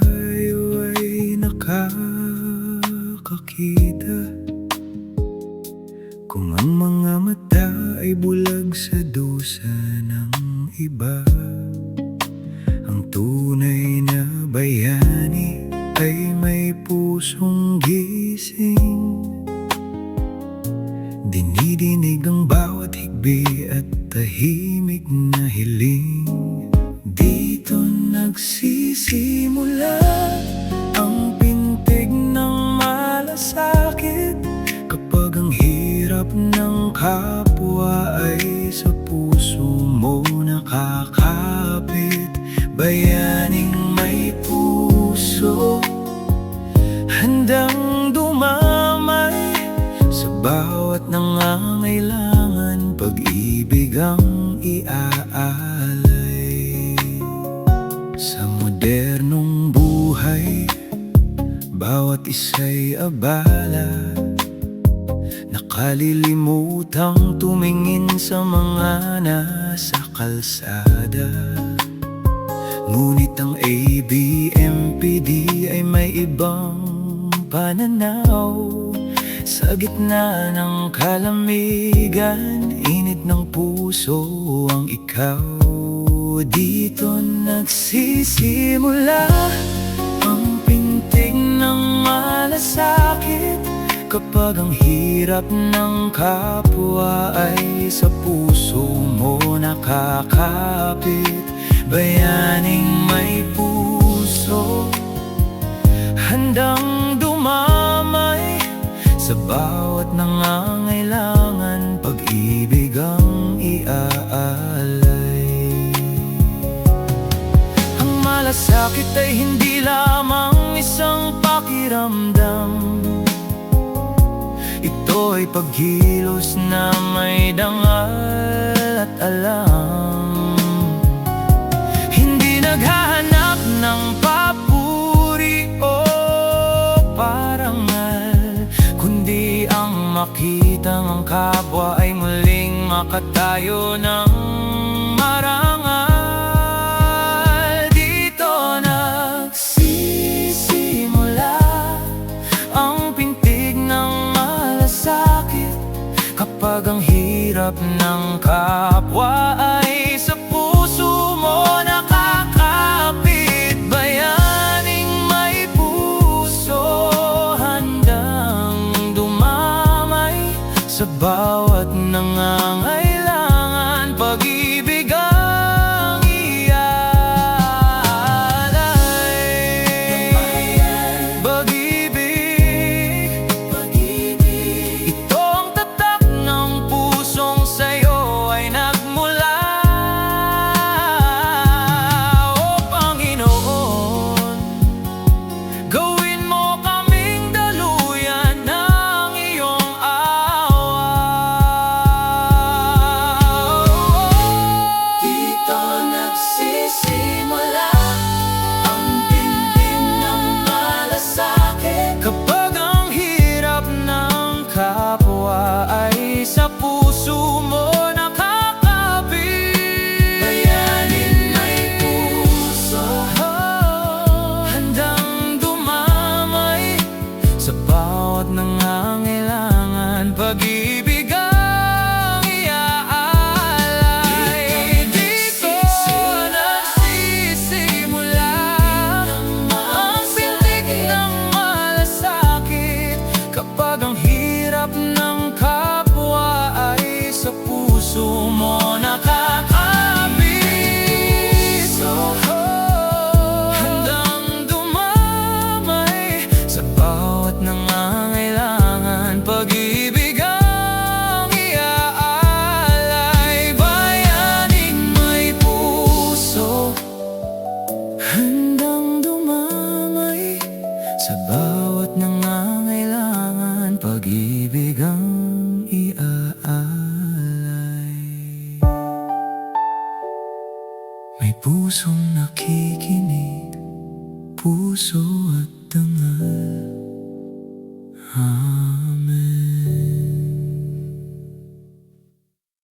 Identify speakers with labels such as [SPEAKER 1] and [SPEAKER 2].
[SPEAKER 1] tayo ay nakakakita, kung ang mga mata ay bulag sa dusa ng iba, ang tunay na bayani ay may pusong gising. Dinidinig ang bawat higbi at tahimik na hiling. Dito nagsisimula ang pintig ng malasakit, kapag ang hirap ng kapwa ay sa puso mo nakakapit. Bayaning may puso, handang dumamay sa bawat nangangailangan, pag-ibig ang iaalay. Sa modernong buhay, bawat isa'y abala, nakalilimutang tumingin sa mga nasa kalsada. Ngunit ang ABMPD ay may ibang pananaw. Sa gitna ng kalamigan, init ng puso ang ikaw. Dito nagsisimula ang pintig ng malasakit, kapag ang hirap ng kapwa ay sa puso mo nakakapit. Bayaning may puso, handang dumamay sa bawat nangangailangan, pag-ibig ang iaalay. Ang malasakit ay hindi lamang isang pakiramdam, ito'y pagkilos na may dangal at alam. Hindi naghahanap ng papuri o parangal, kundi ang makitang ang kapwa ay muling makatayo ng marangal. Dito nagsisimula ang pintig ng malasakit, kapag ang hirap ng kapwa ay sa puso mo nakakapit. Bayaning may puso, handang dumamay sa bawat nangangailangan, pag-ibig ang iaalay. Pag-ibig, ito ang tatak ng pusong sa'yo ay nagmula. O Panginoon, gawin mo kaming daluyan ng iyong awa. Dito nagsisimula ang pintig ng malasakit, kapag ang hirap ng kapwa ay sa puso mo nakakapit. Bayaning may puso, handang dumamay sa bawat nangangailangan, pag-ibig ang iaalay. Dito nagsisimula ang pintig ng malasakit, kapag ang hirap ng kapwa ay sa puso mo nakakapit. Handang dumamay sa bawat nangangailangan, pag-ibig ang iaalay. Bayaning may puso, handang dumamay sa bawat nangangailangan, pag-ibig ang iaalay. May pusong nakikinig, puso at dangal.